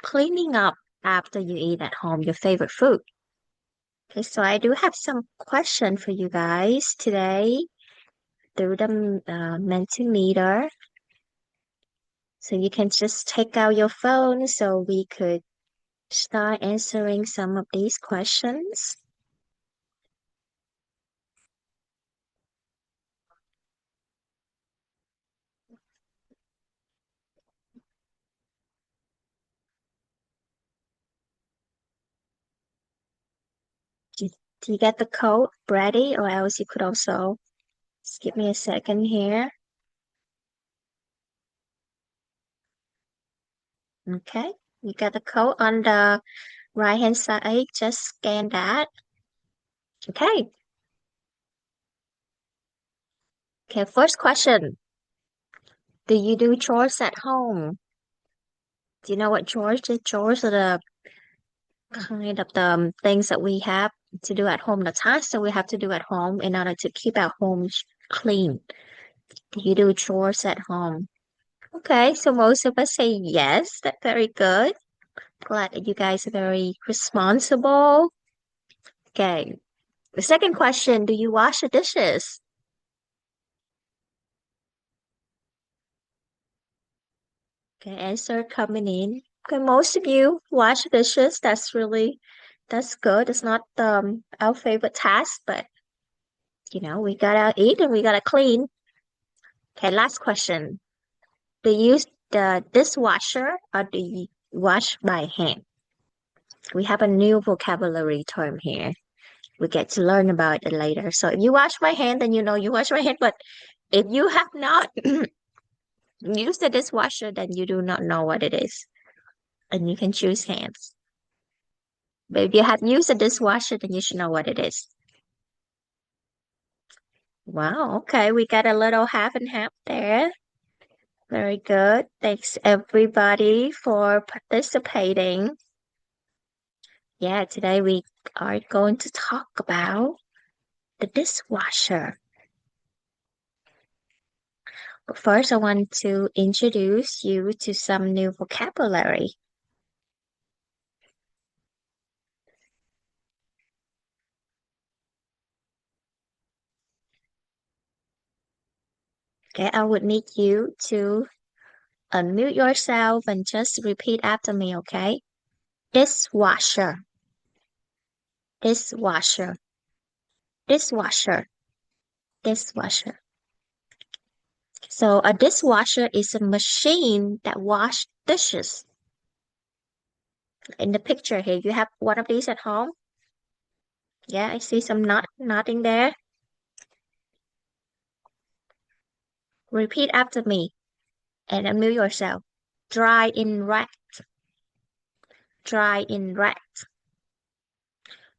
cleaning up after you eat at home your favorite food. Okay, so I do have some question for you guys today through the Mentimeter. So you can just take out your phone so we could start answering some of these questions. Do do you get the code ready, or else you could also just give me a second here. Okay, you got the code on the right hand side. Just scan that. Okay. Okay, first question. Do you do chores at home? Do you know what chores is? Chores are the kind of the things that we have to do at home, the tasks that we have to do at home in order to keep our homes clean. Do you do chores at home? Okay, so most of us say yes. That's very good. Glad that you guys are very responsible. Okay, the second question, do you wash the dishes? Okay, answer coming in. Okay, most of you wash dishes. That's good. It's not our favorite task, but we gotta eat and we gotta clean. Okay, last question. Do you use the dishwasher or do you wash by hand? We have a new vocabulary term here. We get to learn about it later. So if you wash by hand, then you know you wash by hand. But if you have not used the dishwasher, then you do not know what it is. And you can choose hands. But if you have used a dishwasher, then you should know what it is. Wow, okay, we got a little half and half there. Very good. Thanks everybody for participating. Yeah, today we are going to talk about the dishwasher. But first, I want to introduce you to some new vocabulary. Okay, I would need you to unmute yourself and just repeat after me, okay? Dishwasher, dishwasher, dishwasher, dishwasher. So a dishwasher is a machine that washes dishes. In the picture here, you have one of these at home. Yeah, I see some nodding there. Repeat after me and unmute yourself. Dry in rack, dry in rack.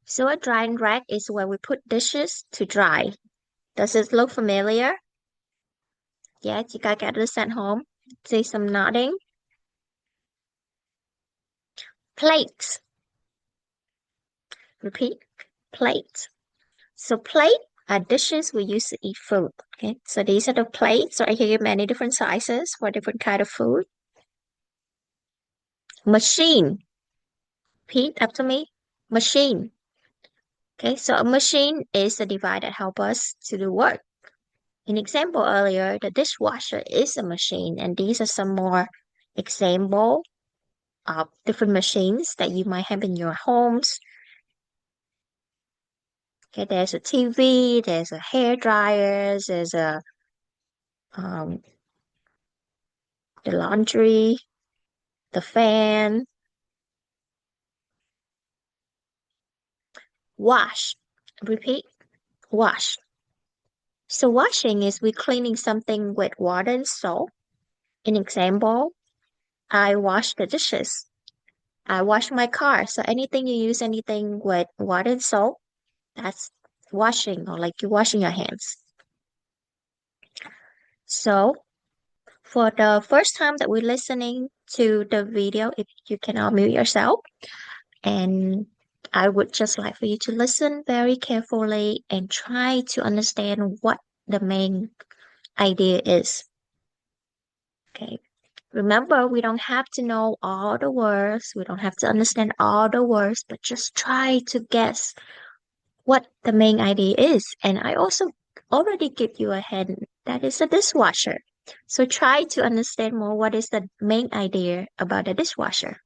So a drying rack is where we put dishes to dry. Does it look familiar? Yeah, you guys got this at home. See some nodding. Plates. Repeat. Plates. So plate are dishes we use to eat food. Okay, so these are the plates right here, many different sizes for different kind of food. Machine. Repeat after me. Machine. Okay, so a machine is a device that helps us to do work. In example earlier, the dishwasher is a machine, and these are some more example of different machines that you might have in your homes. Okay, there's a TV, there's a hair dryer, there's a um, the laundry, the fan. Wash. Repeat. Wash. So washing is we cleaning something with water and soap. An example, I wash the dishes. I wash my car. So anything you use anything with water and soap, that's washing or like you're washing your hands. So for the first time that we're listening to the video, if you can unmute yourself, and I would just like for you to listen very carefully and try to understand what the main idea is. Okay. Remember, we don't have to know all the words, we don't have to understand all the words, but just try to guess what the main idea is. And I also already give you a hint that is a dishwasher. So try to understand more what is the main idea about a dishwasher.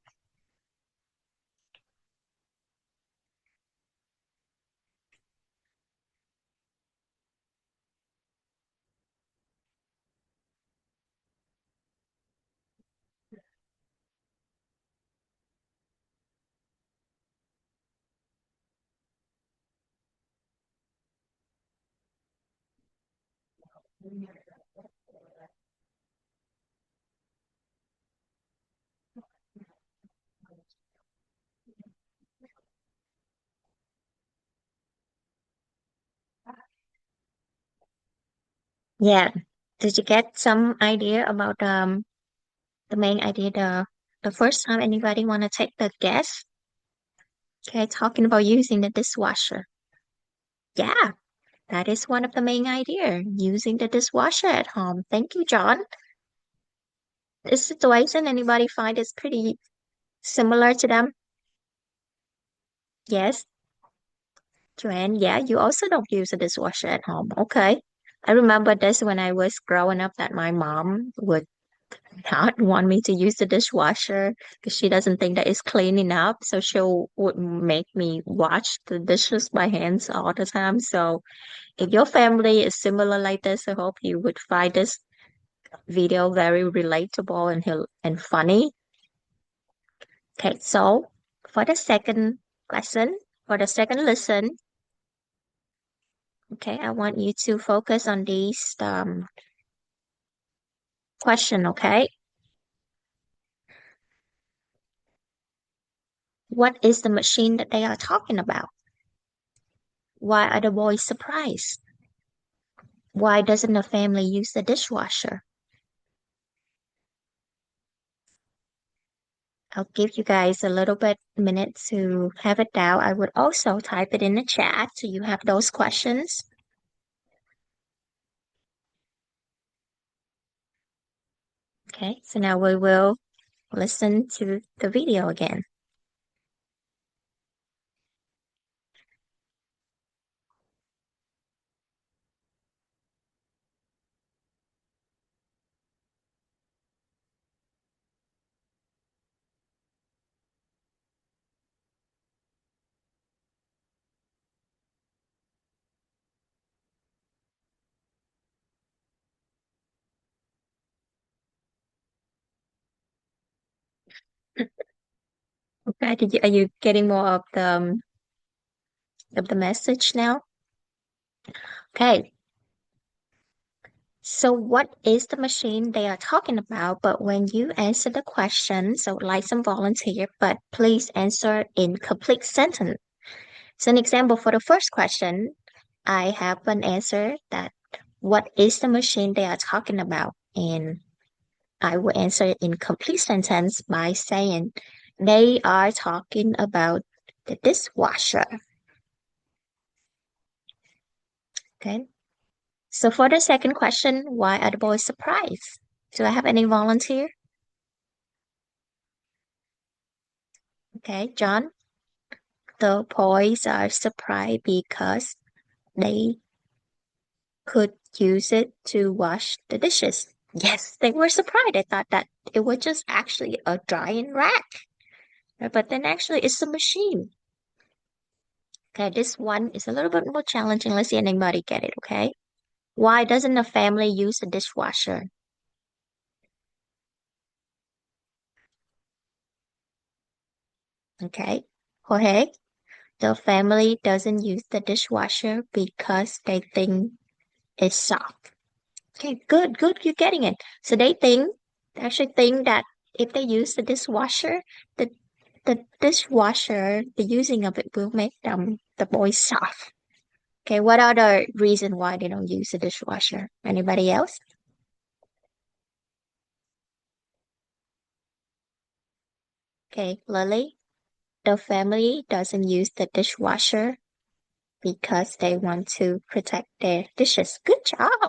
Yeah. Did you get some idea about the main idea the first time anybody wanna take the guess? Okay, talking about using the dishwasher. Yeah, that is one of the main idea, using the dishwasher at home. Thank you, John. This situation, anybody find is pretty similar to them? Yes, Joanne, yeah, you also don't use a dishwasher at home. Okay. I remember this when I was growing up that my mom would not want me to use the dishwasher because she doesn't think that it's clean enough. So she would make me wash the dishes by hands all the time. So if your family is similar like this, I hope you would find this video very relatable and and funny. Okay, so for the second lesson, for the second lesson, okay, I want you to focus on these question, okay? What is the machine that they are talking about? Why are the boys surprised? Why doesn't the family use the dishwasher? I'll give you guys a little bit minute to have it down. I would also type it in the chat so you have those questions. Okay, so now we will listen to the video again. Okay, are you getting more of the message now? Okay, so what is the machine they are talking about? But when you answer the question, so like some volunteer, but please answer in complete sentence. So an example for the first question, I have an answer that what is the machine they are talking about? And I will answer it in complete sentence by saying they are talking about the dishwasher. Okay. So for the second question, why are the boys surprised? Do I have any volunteer? Okay, John. The boys are surprised because they could use it to wash the dishes. Yes, they were surprised. They thought that it was just actually a drying rack. But then actually it's a machine. Okay, this one is a little bit more challenging. Let's see if anybody get it, okay? Why doesn't a family use a dishwasher? Okay, Jorge, the family doesn't use the dishwasher because they think it's soft. Okay, good, good, you're getting it. So they actually think that if they use the dishwasher, the the dishwasher, the using of it will make the boys soft. Okay, what are the reason why they don't use the dishwasher? Anybody else? Okay, Lily, the family doesn't use the dishwasher because they want to protect their dishes. Good job.